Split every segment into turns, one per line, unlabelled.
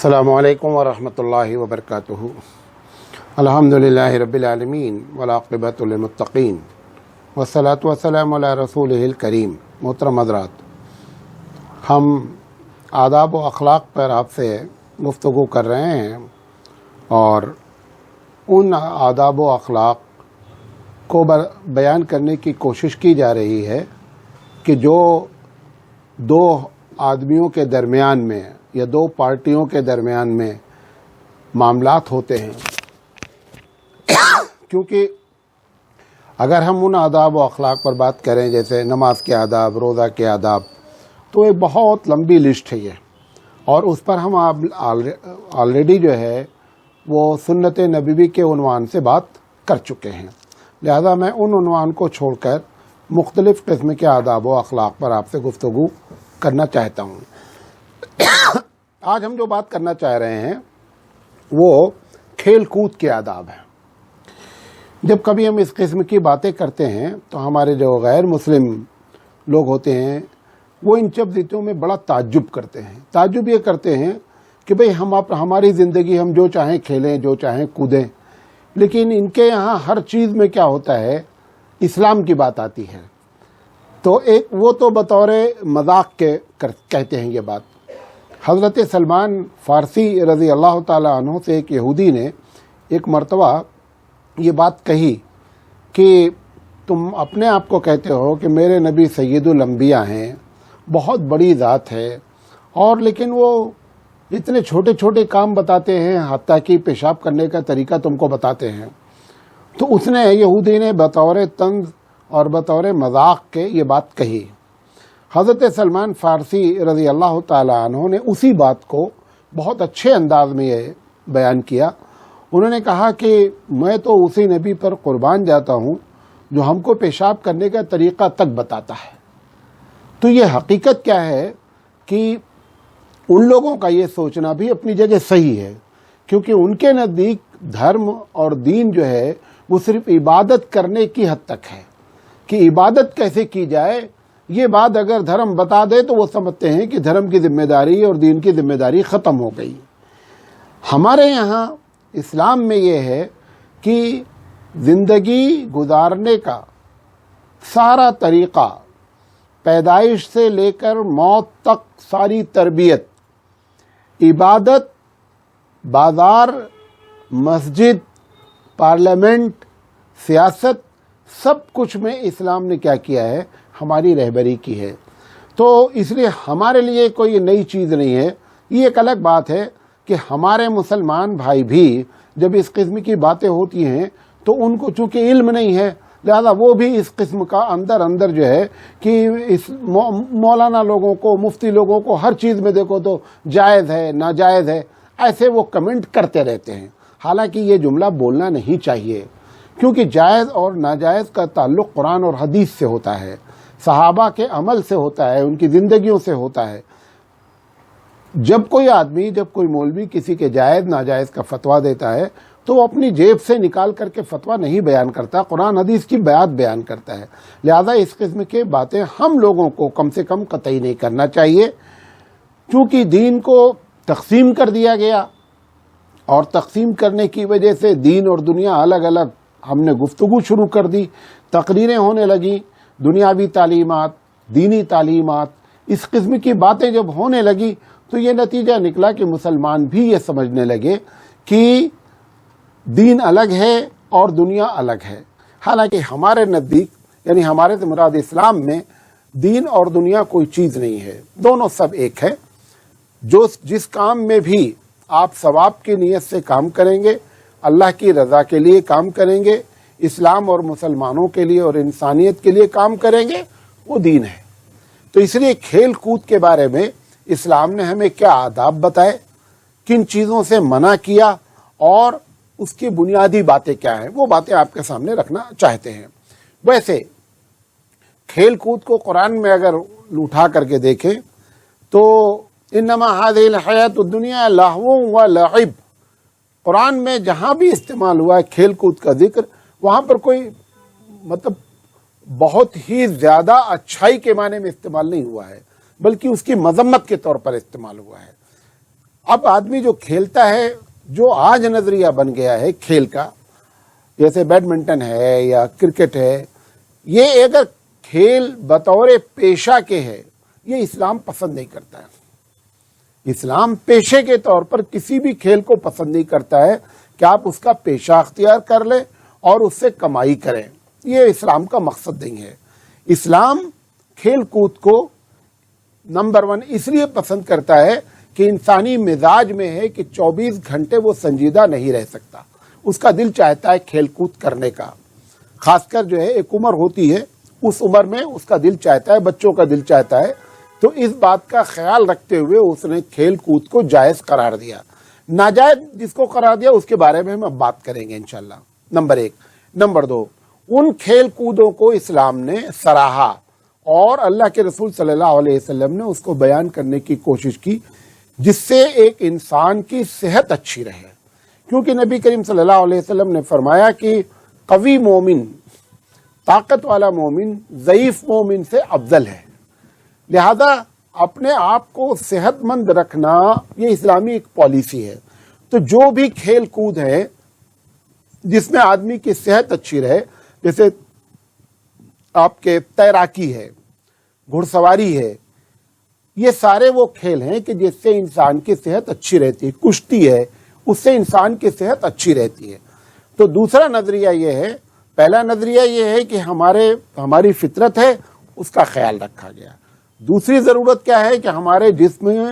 السلام علیکم ورحمۃ اللہ وبرکاتہ۔ الحمدللہ رب العالمین والعاقبۃ للمتقین والصلاۃ والسلام علی رسولہ الکریم۔ محترم حضرات، ہم آداب و اخلاق پر آپ سے گفتگو کر رہے ہیں اور ان آداب و اخلاق کو بیان کرنے کی کوشش کی جا رہی ہے کہ جو دو آدمیوں کے درمیان میں یا دو پارٹیوں کے درمیان میں معاملات ہوتے ہیں، کیونکہ اگر ہم ان آداب و اخلاق پر بات کریں جیسے نماز کے آداب، روزہ کے آداب، تو ایک بہت لمبی لسٹ ہے یہ، اور اس پر ہم آلریڈی جو ہے وہ سنت نبوی کے عنوان سے بات کر چکے ہیں، لہذا میں ان عنوان کو چھوڑ کر مختلف قسم کے آداب و اخلاق پر آپ سے گفتگو کرنا چاہتا ہوں۔ آج ہم جو بات کرنا چاہ رہے ہیں وہ کھیل کود کے آداب ہیں۔ جب کبھی ہم اس قسم کی باتیں کرتے ہیں تو ہمارے جو غیر مسلم لوگ ہوتے ہیں وہ ان سب چیزوں میں بڑا تعجب کرتے ہیں۔ تعجب یہ کرتے ہیں کہ بھئی ہماری زندگی ہم جو چاہیں کھیلیں، جو چاہیں کودیں، لیکن ان کے یہاں ہر چیز میں کیا ہوتا ہے، اسلام کی بات آتی ہے۔ تو وہ تو بطور مذاق کے کہتے ہیں یہ بات۔ حضرت سلمان فارسی رضی اللہ تعالیٰ عنہ سے ایک یہودی نے ایک مرتبہ یہ بات کہی کہ تم اپنے آپ کو کہتے ہو کہ میرے نبی سید الانبیاء ہیں، بہت بڑی ذات ہے، اور لیکن وہ اتنے چھوٹے چھوٹے کام بتاتے ہیں، حتیٰ کہ پیشاب کرنے کا طریقہ تم کو بتاتے ہیں۔ تو اس نے، یہودی نے، بطور طنز اور بطور مذاق کے یہ بات کہی۔ حضرت سلمان فارسی رضی اللہ تعالیٰ عنہ نے اسی بات کو بہت اچھے انداز میں یہ بیان کیا۔ انہوں نے کہا کہ میں تو اسی نبی پر قربان جاتا ہوں جو ہم کو پیشاب کرنے کا طریقہ تک بتاتا ہے۔ تو یہ حقیقت کیا ہے کہ ان لوگوں کا یہ سوچنا بھی اپنی جگہ صحیح ہے، کیونکہ ان کے نزدیک دھرم اور دین جو ہے وہ صرف عبادت کرنے کی حد تک ہے، کہ عبادت کیسے کی جائے یہ بات اگر دھرم بتا دے تو وہ سمجھتے ہیں کہ دھرم کی ذمہ داری اور دین کی ذمہ داری ختم ہو گئی۔ ہمارے یہاں اسلام میں یہ ہے کہ زندگی گزارنے کا سارا طریقہ، پیدائش سے لے کر موت تک ساری تربیت، عبادت، بازار، مسجد، پارلیمنٹ، سیاست، سب کچھ میں اسلام نے کیا کیا ہے، ہماری رہبری کی ہے۔ تو اس لیے ہمارے لیے کوئی نئی چیز نہیں ہے۔ یہ ایک الگ بات ہے کہ ہمارے مسلمان بھائی بھی جب اس قسم کی باتیں ہوتی ہیں تو ان کو چونکہ علم نہیں ہے، لہذا وہ بھی اس قسم کا اندر جو ہے کہ اس مولانا لوگوں کو، مفتی لوگوں کو ہر چیز میں دیکھو تو جائز ہے، ناجائز ہے، ایسے وہ کمنٹ کرتے رہتے ہیں۔ حالانکہ یہ جملہ بولنا نہیں چاہیے، کیونکہ جائز اور ناجائز کا تعلق قرآن اور حدیث سے ہوتا ہے، صحابہ کے عمل سے ہوتا ہے، ان کی زندگیوں سے ہوتا ہے۔ جب کوئی آدمی، جب کوئی مولوی کسی کے جائز ناجائز کا فتویٰ دیتا ہے تو وہ اپنی جیب سے نکال کر کے فتویٰ نہیں بیان کرتا، قرآن حدیث کی بات بیان کرتا ہے۔ لہذا اس قسم کی باتیں ہم لوگوں کو کم سے کم قطعی نہیں کرنا چاہیے، کیونکہ دین کو تقسیم کر دیا گیا، اور تقسیم کرنے کی وجہ سے دین اور دنیا الگ الگ ہم نے گفتگو شروع کر دی، تقریریں ہونے لگیں، دنیاوی تعلیمات، دینی تعلیمات، اس قسم کی باتیں جب ہونے لگی تو یہ نتیجہ نکلا کہ مسلمان بھی یہ سمجھنے لگے کہ دین الگ ہے اور دنیا الگ ہے۔ حالانکہ ہمارے نزدیک، یعنی ہمارے سے مراد اسلام میں، دین اور دنیا کوئی چیز نہیں ہے، دونوں سب ایک ہے۔ جس کام میں بھی آپ ثواب کی نیت سے کام کریں گے، اللہ کی رضا کے لیے کام کریں گے، اسلام اور مسلمانوں کے لیے اور انسانیت کے لیے کام کریں گے، وہ دین ہے۔ تو اس لیے کھیل کود کے بارے میں اسلام نے ہمیں کیا آداب بتائے، کن چیزوں سے منع کیا، اور اس کی بنیادی باتیں کیا ہیں، وہ باتیں آپ کے سامنے رکھنا چاہتے ہیں۔ ویسے کھیل کود کو قرآن میں اگر اٹھا کر کے دیکھیں تو انما هذه الحیاۃ الدنیا لہو و لعب، قرآن میں جہاں بھی استعمال ہوا ہے کھیل کود کا ذکر، وہاں پر کوئی مطلب بہت ہی زیادہ اچھائی کے معنی میں استعمال نہیں ہوا ہے، بلکہ اس کی مذمت کے طور پر استعمال ہوا ہے۔ اب آدمی جو کھیلتا ہے، جو آج نظریہ بن گیا ہے کھیل کا، جیسے بیڈمنٹن ہے یا کرکٹ ہے، یہ اگر کھیل بطور پیشہ کے ہے، یہ اسلام پسند نہیں کرتا ہے۔ اسلام پیشے کے طور پر کسی بھی کھیل کو پسند نہیں کرتا ہے کہ آپ اس کا پیشہ اختیار کر لیں اور اس سے کمائی کریں، یہ اسلام کا مقصد نہیں ہے۔ اسلام کھیل کود کو نمبر 1 اس لیے پسند کرتا ہے کہ انسانی مزاج میں ہے کہ 24 گھنٹے وہ سنجیدہ نہیں رہ سکتا، اس کا دل چاہتا ہے کھیل کود کرنے کا، خاص کر جو ہے ایک عمر ہوتی ہے، اس عمر میں اس کا دل چاہتا ہے، بچوں کا دل چاہتا ہے، تو اس بات کا خیال رکھتے ہوئے اس نے کھیل کود کو جائز قرار دیا۔ ناجائز جس کو قرار دیا اس کے بارے میں ہم اب بات کریں گے انشاءاللہ، نمبر 1۔ نمبر 2، ان کھیل کودوں کو اسلام نے سراہا اور اللہ کے رسول صلی اللہ علیہ وسلم نے اس کو بیان کرنے کی کوشش کی جس سے ایک انسان کی صحت اچھی رہے، کیونکہ نبی کریم صلی اللہ علیہ وسلم نے فرمایا کہ قوی مومن، طاقت والا مومن ضعیف مومن سے افضل ہے، لہذا اپنے آپ کو صحت مند رکھنا یہ اسلامی ایک پالیسی ہے۔ تو جو بھی کھیل کود ہے جس میں آدمی کی صحت اچھی رہے، جیسے آپ کے تیراکی ہے، گھڑ سواری ہے، یہ سارے وہ کھیل ہیں کہ جس سے انسان کی صحت اچھی رہتی ہے، کشتی ہے، اس سے انسان کی صحت اچھی رہتی ہے۔ تو دوسرا نظریہ یہ ہے، پہلا نظریہ یہ ہے کہ ہماری فطرت ہے، اس کا خیال رکھا گیا۔ دوسری ضرورت کیا ہے کہ ہمارے جسم میں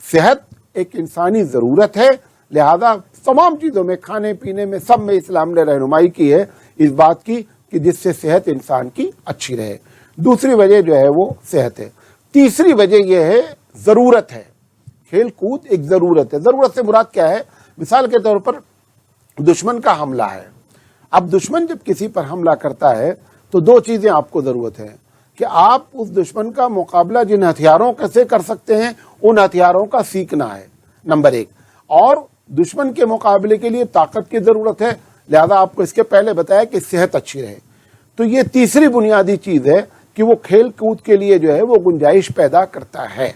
صحت ایک انسانی ضرورت ہے، لہذا تمام چیزوں میں، کھانے پینے میں، سب میں اسلام نے رہنمائی کی ہے اس بات کی کہ جس سے صحت انسان کی اچھی رہے۔ دوسری وجہ جو ہے وہ صحت ہے۔ تیسری وجہ یہ ہے ضرورت ہے، کھیل کود ایک ضرورت ہے۔ ضرورت سے مراد کیا ہے؟ مثال کے طور پر دشمن کا حملہ ہے، اب دشمن جب کسی پر حملہ کرتا ہے تو 2 چیزیں آپ کو ضرورت ہے کہ آپ اس دشمن کا مقابلہ جن ہتھیاروں سے کر سکتے ہیں ان ہتھیاروں کا سیکھنا ہے، نمبر 1، اور دشمن کے مقابلے کے لیے طاقت کی ضرورت ہے، لہذا آپ کو اس کے پہلے بتایا کہ صحت اچھی رہے۔ تو یہ تیسری بنیادی چیز ہے کہ وہ کھیل کود کے لیے جو ہے وہ گنجائش پیدا کرتا ہے۔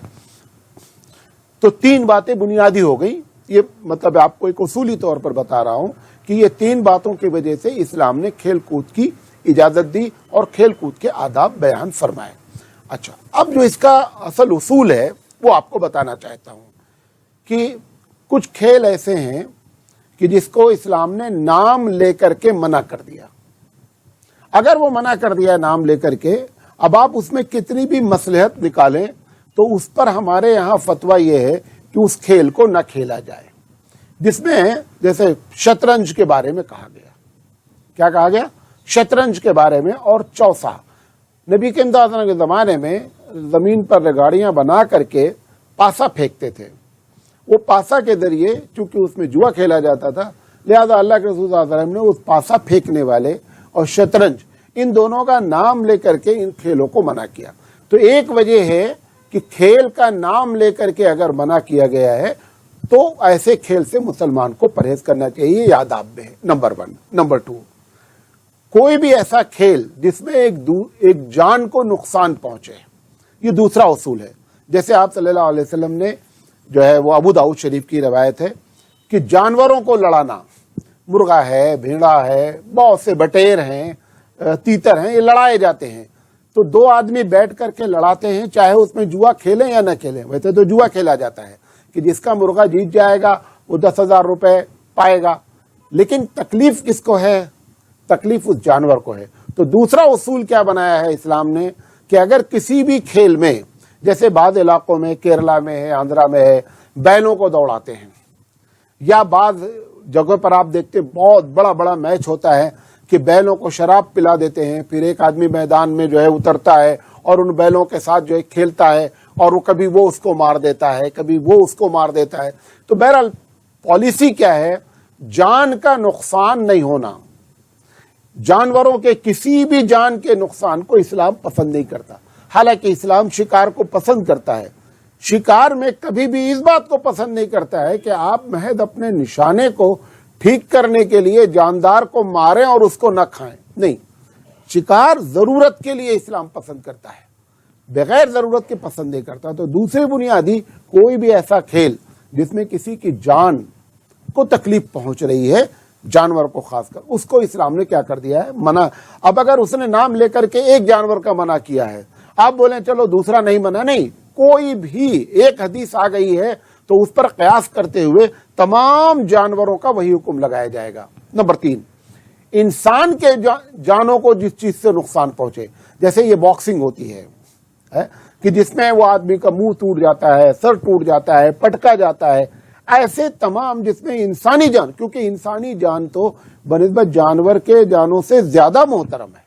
تو 3 باتیں بنیادی ہو گئی، یہ مطلب آپ کو ایک اصولی طور پر بتا رہا ہوں کہ یہ 3 باتوں کی وجہ سے اسلام نے کھیل کود کی اجازت دی اور کھیل کود کے آداب بیان فرمائے۔ اچھا، اب جو اس کا اصل اصول ہے وہ آپ کو بتانا چاہتا ہوں کہ کچھ کھیل ایسے ہیں کہ جس کو اسلام نے نام لے کر کے منع کر دیا۔ اگر وہ منع کر دیا نام لے کر کے، اب آپ اس میں کتنی بھی مصلحت نکالیں تو اس پر ہمارے یہاں فتویٰ یہ ہے کہ اس کھیل کو نہ کھیلا جائے، جس میں جیسے شطرنج کے بارے میں کہا گیا۔ کیا کہا گیا؟ شطرنج کے بارے میں، اور چوسا۔ نبی کے امداد کے زمانے میں زمین پر گاڑیاں بنا کر کے پاسا پھینکتے تھے، وہ پاسا کے ذریعے چونکہ اس میں جوا کھیلا جاتا تھا، لہذا اللہ کے رسول صلی اللہ علیہ وسلم نے اس پاسا پھینکنے والے اور شطرنج ان دونوں کا نام لے کر کے ان کھیلوں کو منع کیا۔ تو ایک وجہ ہے کہ کھیل کا نام لے کر کے اگر منع کیا گیا ہے تو ایسے کھیل سے مسلمان کو پرہیز کرنا چاہیے، یہ آداب میں ہے، نمبر 1۔ نمبر 2، کوئی بھی ایسا کھیل جس میں ایک جان کو نقصان پہنچے، یہ دوسرا اصول ہے۔ جیسے آپ صلی اللہ علیہ وسلم نے جو ہے وہ ابو داؤد شریف کی روایت ہے کہ جانوروں کو لڑانا، مرغا ہے، بھیڑا ہے، بہت سے بٹیر ہیں، تیتر ہیں، یہ لڑائے جاتے ہیں، تو 2 آدمی بیٹھ کر کے لڑاتے ہیں، چاہے اس میں جوا کھیلیں یا نہ کھیلیں۔ ویسے تو جوا کھیلا جاتا ہے کہ جس کا مرغا جیت جائے گا وہ 10,000 روپے پائے گا، لیکن تکلیف کس کو ہے؟ تکلیف اس جانور کو ہے۔ تو دوسرا اصول کیا بنایا ہے اسلام نے کہ اگر کسی بھی کھیل میں، جیسے بعض علاقوں میں، کیرلا میں ہے، آندھرا میں ہے، بیلوں کو دوڑاتے ہیں، یا بعض جگہ پر آپ دیکھتے بہت بڑا بڑا میچ ہوتا ہے کہ بیلوں کو شراب پلا دیتے ہیں، پھر ایک آدمی میدان میں جو ہے اترتا ہے اور ان بیلوں کے ساتھ جو ہے کھیلتا ہے، اور وہ کبھی وہ اس کو مار دیتا ہے، کبھی وہ اس کو مار دیتا ہے۔ تو بہرحال پالیسی کیا ہے؟ جان کا نقصان نہیں ہونا، جانوروں کے کسی بھی جان کے نقصان کو اسلام پسند نہیں کرتا۔ حالانکہ اسلام شکار کو پسند کرتا ہے، شکار میں کبھی بھی اس بات کو پسند نہیں کرتا ہے کہ آپ محض اپنے نشانے کو ٹھیک کرنے کے لیے جاندار کو ماریں اور اس کو نہ کھائیں، نہیں، شکار ضرورت کے لیے اسلام پسند کرتا ہے، بغیر ضرورت کے پسند نہیں کرتا۔ تو دوسری بنیادی، کوئی بھی ایسا کھیل جس میں کسی کی جان کو تکلیف پہنچ رہی ہے، جانور کو خاص کر، اس کو اسلام نے کیا کر دیا ہے؟ منع۔ اب اگر اس نے نام لے کر کے ایک جانور کا منع کیا ہے، آپ بولیں چلو دوسرا نہیں منع، نہیں، کوئی بھی ایک حدیث آ گئی ہے تو اس پر قیاس کرتے ہوئے تمام جانوروں کا وہی حکم لگایا جائے گا۔ نمبر 3، انسان کے جانوں کو جس چیز سے نقصان پہنچے، جیسے یہ باکسنگ ہوتی ہے کہ جس میں وہ آدمی کا منہ ٹوٹ جاتا ہے، سر ٹوٹ جاتا ہے، پٹکا جاتا ہے، ایسے تمام جس میں انسانی جان، کیونکہ انسانی جان تو بنسبت جانور کے جانوں سے زیادہ محترم ہے،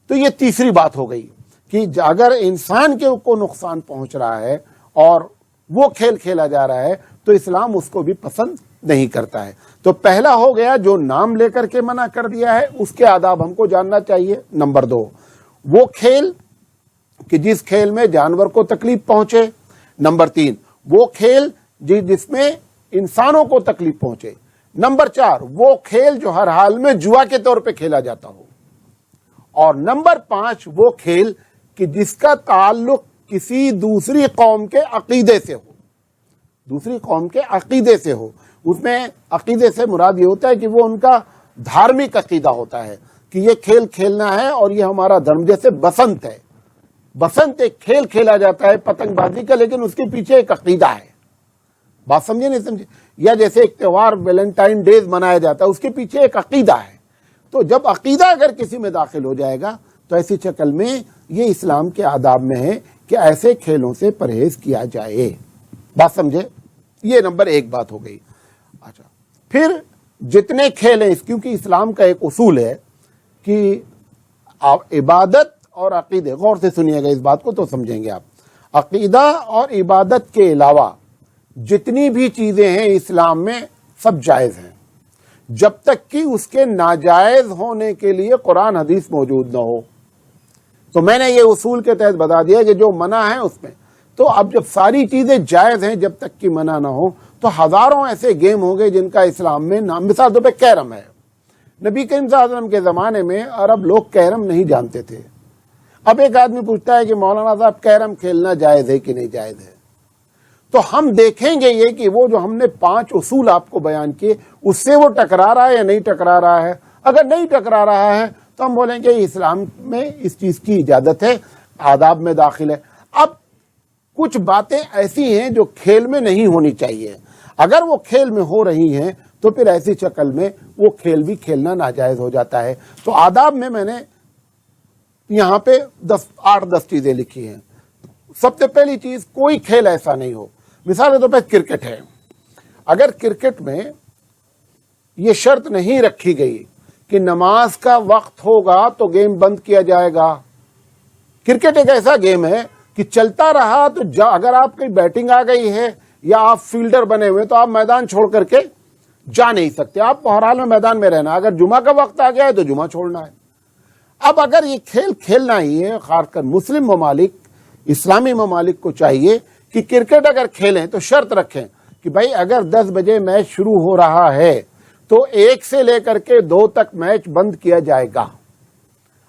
تو یہ تیسری بات ہو گئی کہ اگر انسان کے کو نقصان پہنچ رہا ہے اور وہ کھیل کھیلا جا رہا ہے تو اسلام اس کو بھی پسند نہیں کرتا ہے۔ تو پہلا ہو گیا جو نام لے کر کے منع کر دیا ہے، اس کے آداب ہم کو جاننا چاہیے۔ نمبر 2، وہ کھیل کہ جس کھیل میں جانور کو تکلیف پہنچے۔ نمبر 3، وہ کھیل جس میں انسانوں کو تکلیف پہنچے۔ نمبر 4، وہ کھیل جو ہر حال میں جوا کے طور پہ کھیلا جاتا ہو۔ اور نمبر 5، وہ کھیل کہ جس کا تعلق کسی دوسری قوم کے عقیدے سے ہو، دوسری قوم کے عقیدے سے ہو۔ اس میں عقیدے سے مراد یہ ہوتا ہے کہ وہ ان کا دھارمک عقیدہ ہوتا ہے کہ یہ کھیل کھیلنا ہے اور یہ ہمارا دھرم، جیسے بسنت ہے، بسنت ایک کھیل کھیلا جاتا ہے پتنگ بازی کا، لیکن اس کے پیچھے ایک عقیدہ ہے، بات سمجھے نہیں سمجھے؟ یا جیسے ایک تہوار ویلنٹائن ڈیز منایا جاتا ہے، اس کے پیچھے ایک عقیدہ ہے۔ تو جب عقیدہ اگر کسی میں داخل ہو جائے گا تو ایسی شکل میں یہ اسلام کے آداب میں ہے کہ ایسے کھیلوں سے پرہیز کیا جائے، بات سمجھے؟ یہ نمبر 1 بات ہو گئی۔ اچھا، پھر جتنے کھیل ہیں، کیونکہ اسلام کا ایک اصول ہے کہ عبادت اور عقیدے، غور سے سنیے گا اس بات کو تو سمجھیں گے آپ، عقیدہ اور عبادت کے علاوہ جتنی بھی چیزیں ہیں اسلام میں سب جائز ہیں، جب تک کہ اس کے ناجائز ہونے کے لیے قرآن حدیث موجود نہ ہو۔ تو میں نے یہ اصول کے تحت بتا دیا کہ جو منع ہے اس میں، تو اب جب ساری چیزیں جائز ہیں جب تک کہ منع نہ ہو، تو ہزاروں ایسے گیم ہوں گے جن کا اسلام میں نام، مثال طور پہ کیرم ہے۔ نبی کریم صلی اللہ علیہ وسلم کے زمانے میں عرب لوگ کیرم نہیں جانتے تھے۔ اب ایک آدمی پوچھتا ہے کہ مولانا صاحب کیرم کھیلنا جائز ہے کہ نہیں جائز ہے، تو ہم دیکھیں گے یہ کہ وہ جو ہم نے 5 اصول آپ کو بیان کیے اس سے وہ ٹکرا رہا ہے یا نہیں ٹکرا رہا ہے۔ اگر نہیں ٹکرا رہا ہے تو ہم بولیں گے اسلام میں اس چیز کی اجازت ہے، آداب میں داخل ہے۔ اب کچھ باتیں ایسی ہیں جو کھیل میں نہیں ہونی چاہیے، اگر وہ کھیل میں ہو رہی ہیں تو پھر ایسی شکل میں وہ کھیل بھی کھیلنا ناجائز ہو جاتا ہے۔ تو آداب میں نے یہاں پہ 8-10 چیزیں لکھی ہیں۔ سب سے پہلی چیز، کوئی کھیل ایسا نہیں ہو، مثال کے طور پہ کرکٹ ہے، اگر کرکٹ میں یہ شرط نہیں رکھی گئی کہ نماز کا وقت ہوگا تو گیم بند کیا جائے گا۔ کرکٹ ایک ایسا گیم ہے کہ چلتا رہا تو اگر آپ کی بیٹنگ آ گئی ہے یا آپ فیلڈر بنے ہوئے تو آپ میدان چھوڑ کر کے جا نہیں سکتے، آپ ہر حال میں میدان میں رہنا، اگر جمعہ کا وقت آ گیا ہے تو جمعہ چھوڑنا ہے۔ اب اگر یہ کھیل کھیلنا ہی ہے، خاص کر مسلم ممالک، اسلامی ممالک کو چاہیے کہ کرکٹ اگر کھیلیں تو شرط رکھیں کہ بھائی اگر 10 بجے میچ شروع ہو رہا ہے تو 1 سے لے کر کے 2 تک میچ بند کیا جائے گا،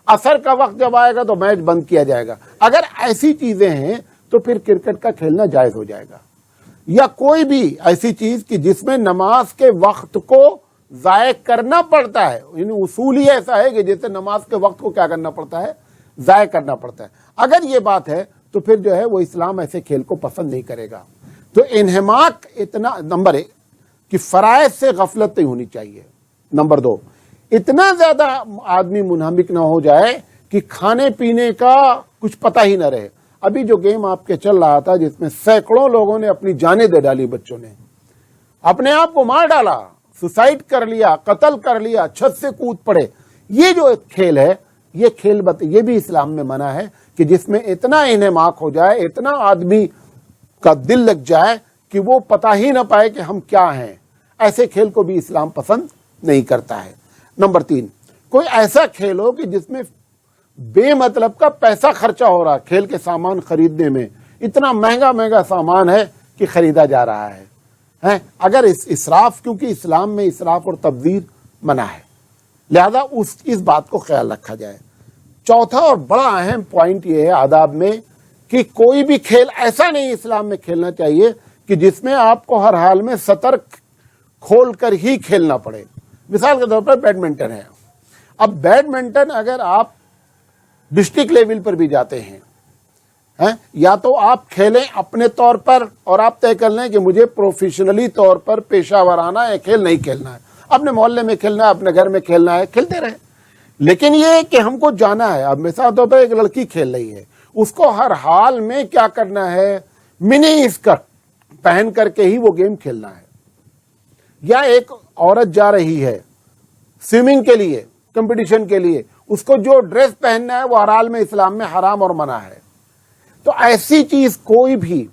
عصر کا وقت جب آئے گا تو میچ بند کیا جائے گا۔ اگر ایسی چیزیں ہیں تو پھر کرکٹ کا کھیلنا جائز ہو جائے گا۔ یا کوئی بھی ایسی چیز کہ جس میں نماز کے وقت کو ضائع کرنا پڑتا ہے، یعنی اصول ہی ایسا ہے کہ جیسے نماز کے وقت کو کیا کرنا پڑتا ہے، ضائع کرنا پڑتا ہے، اگر یہ بات ہے تو پھر جو ہے وہ اسلام ایسے کھیل کو پسند نہیں کرے گا۔ تو انہماک اتنا، نمبر 1 کہ فرائض سے غفلت نہیں ہونی چاہیے۔ نمبر 2، اتنا زیادہ آدمی منہمک نہ ہو جائے کہ کھانے پینے کا کچھ پتہ ہی نہ رہے۔ ابھی جو گیم آپ کے چل رہا تھا جس میں سینکڑوں لوگوں نے اپنی جانیں دے ڈالی، بچوں نے اپنے آپ کو مار ڈالا، سوسائڈ کر لیا، قتل کر لیا، چھت سے کود پڑے، یہ جو ایک کھیل ہے، یہ کھیل یہ بھی اسلام میں منع ہے کہ جس میں اتنا انہماک ہو جائے، اتنا آدمی کا دل لگ جائے کہ وہ پتہ ہی نہ پائے کہ ہم کیا ہیں، ایسے کھیل کو بھی اسلام پسند نہیں کرتا ہے۔ نمبر 3، کوئی ایسا کھیل ہو کہ جس میں بے مطلب کا پیسہ خرچہ ہو رہا، کھیل کے سامان خریدنے میں اتنا مہنگا سامان ہے کہ خریدا جا رہا ہے۔ اگر اسراف، کیونکہ اسلام میں اسراف اور تبذیر منع ہے، لہذا اس بات کو خیال رکھا جائے۔ چوتھا اور بڑا اہم پوائنٹ یہ ہے آداب میں کہ کوئی بھی کھیل ایسا نہیں اسلام میں کھیلنا چاہیے کہ جس میں آپ کو ہر حال میں سطر کھول کر ہی کھیلنا پڑے. مثال کے طور پر بیڈمنٹن ہے. اب بیڈمنٹن اگر آپ ڈسٹرکٹ لیول پر بھی جاتے ہیں, یا تو آپ کھیلیں اپنے طور پر اور آپ طے کر لیں کہ مجھے پروفیشنلی طور پر پیشہ ورانہ یہ کھیل نہیں کھیلنا ہے, اپنے محلے میں کھیلنا ہے, اپنے گھر میں کھیلنا ہے, کھیلتے رہیں. لیکن یہ کہ ہم کو جانا ہے. اب مثال طور پر ایک لڑکی کھیل رہی ہے, اس کو ہر حال میں کیا کرنا ہے, منی اسکرٹ پہن کر کے ہی وہ گیم کھیلنا ہے. یا ایک عورت جا رہی ہے سوئمنگ کے لیے, کمپٹیشن کے لیے, اس کو جو ڈریس پہننا ہے وہ ہر حال میں اسلام میں حرام اور منع ہے. تو ایسی چیز کوئی بھی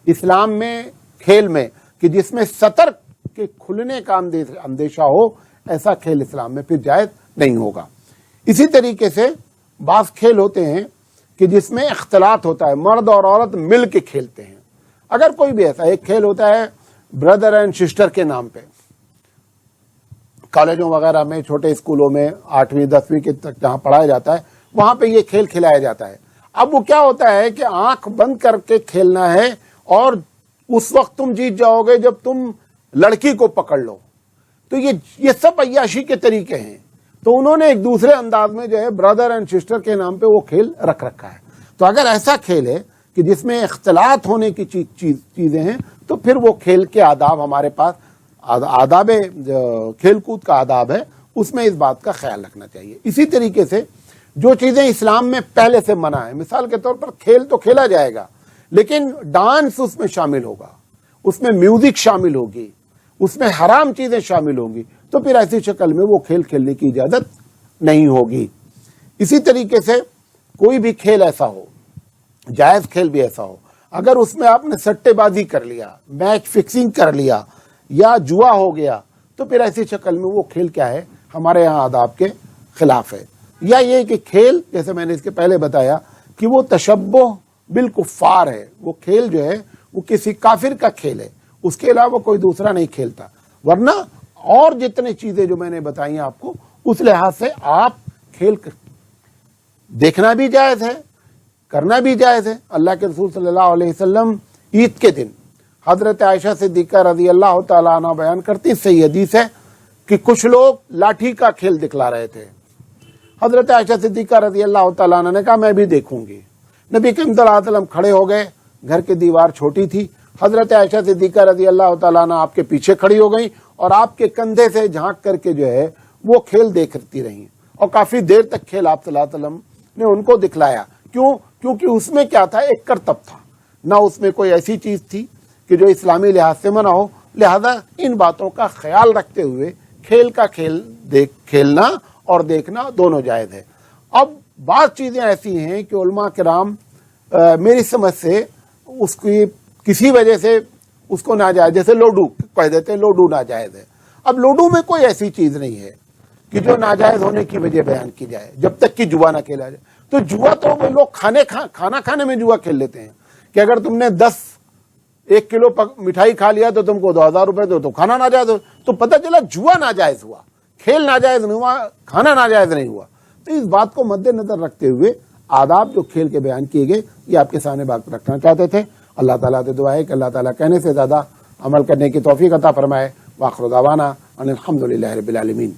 اسلام میں کھیل میں کہ جس میں سطر کے کھلنے کا اندیشہ ہو, ایسا کھیل اسلام میں پھر جائز نہیں ہوگا. اسی طریقے سے بعض کھیل ہوتے ہیں کہ جس میں اختلاط ہوتا ہے, مرد اور عورت مل کے کھیلتے ہیں. اگر کوئی بھی ایسا ایک کھیل ہوتا ہے بردر اینڈ سسٹر کے نام پہ, کالجوں وغیرہ میں, چھوٹے اسکولوں میں 8ویں 10ویں کے تک جہاں پڑھایا جاتا ہے وہاں پہ یہ کھیل کھلایا جاتا ہے. اب وہ کیا ہوتا ہے کہ آنکھ بند کر کے کھیلنا ہے, اور اس وقت تم جیت جاؤ گے جب تم لڑکی کو پکڑ لو. تو یہ سب عیاشی کے طریقے ہیں. تو انہوں نے ایک دوسرے انداز میں جو ہے بردر اینڈ سسٹر کے نام پہ وہ کھیل رکھ رکھا ہے. تو اگر ایسا کھیل ہے کہ جس میں اختلاط ہونے کی چیزیں ہیں, تو پھر وہ کھیل کے آداب ہمارے پاس, آداب کھیل کود کا آداب ہے, اس میں اس بات کا خیال رکھنا چاہیے. اسی طریقے سے جو چیزیں اسلام میں پہلے سے منع ہے, مثال کے طور پر کھیل تو کھیلا جائے گا لیکن ڈانس اس میں شامل ہوگا, اس میں میوزک شامل ہوگی, اس میں حرام چیزیں شامل ہوں گی, تو پھر ایسی شکل میں وہ کھیل کھیلنے کی اجازت نہیں ہوگی. اسی طریقے سے کوئی بھی کھیل ایسا ہو, جائز کھیل بھی ایسا ہو, اگر اس میں آپ نے سٹے بازی کر لیا, میچ فکسنگ کر لیا, یا جوا ہو گیا, تو پھر ایسی شکل میں وہ کھیل کیا ہے, ہمارے یہاں آداب کے خلاف ہے. یا یہ کہ کھیل, جیسے میں نے اس کے پہلے بتایا کہ وہ تشبہ بالکفار ہے, وہ کھیل جو ہے وہ کسی کافر کا کھیل ہے, اس کے علاوہ کوئی دوسرا نہیں کھیلتا. ورنہ اور جتنے چیزیں جو میں نے بتائی آپ کو, اس لحاظ سے آپ کھیل دیکھنا بھی جائز ہے, کرنا بھی جائز ہے. اللہ کے رسول صلی اللہ علیہ وسلم عید کے دن حضرت عائشہ صدیقہ رضی اللہ تعالیٰ عنہ بیان کرتی, صحیح حدیث ہے, کہ کچھ لوگ لاٹھی کا کھیل دکھلا رہے تھے. حضرت عائشہ صدیقہ رضی اللہ تعالیٰ عنہ نے کہا میں بھی دیکھوں گی. نبی کریم صلی اللہ علیہ وسلم کھڑے ہو گئے, گھر کی دیوار چھوٹی تھی, حضرت عائشہ صدیقہ رضی اللہ تعالیٰ عنہ آپ کے پیچھے کھڑی ہو گئی اور آپ کے کندھے سے جھانک کر کے جو ہے وہ کھیل دیکھتی رہی, اور کافی دیر تک کھیل آپ صلی اللہ علیہ وسلم نے ان کو دکھلایا. کیونکہ اس میں کیا تھا, ایک کرتب تھا, نہ اس میں کوئی ایسی چیز تھی کہ جو اسلامی لحاظ سے منع ہو. لہذا ان باتوں کا خیال رکھتے ہوئے کھیل کا کھیلنا اور دیکھنا دونوں جائز ہے. اب بعض چیزیں ایسی ہیں کہ علماء کرام میری سمجھ سے اس کی کسی وجہ سے اس کو ناجائز, جیسے لوڈو کہہ دیتے ہیں لوڈو ناجائز ہے. اب لوڈو میں کوئی ایسی چیز نہیں ہے کہ جو ناجائز ہونے کی وجہ بیان کی جائے, جب تک کہ جوا نہ کھیلا جائے. تو جوا تو وہ لوگ کھانا کھانے میں جوا کھیل لیتے ہیں کہ اگر تم نے 1 کلو مٹھائی کھا لیا تو تم کو 2000 روپے دو, تو کھانا ناجائز ہو. تو پتہ چلا جوا ناجائز ہوا, کھیل ناجائز نہیں ہوا, کھانا ناجائز نہیں ہوا. تو اس بات کو مد نظر رکھتے ہوئے آداب جو کھیل کے بیان کیے گئے یہ آپ کے سامنے بات رکھنا چاہتے تھے. اللہ تعالیٰ سے دعا ہے کہ اللہ تعالیٰ کہنے سے زیادہ عمل کرنے کی توفیق عطا فرمائے. وآخر دعوانا ان الحمد للہ رب العالمین.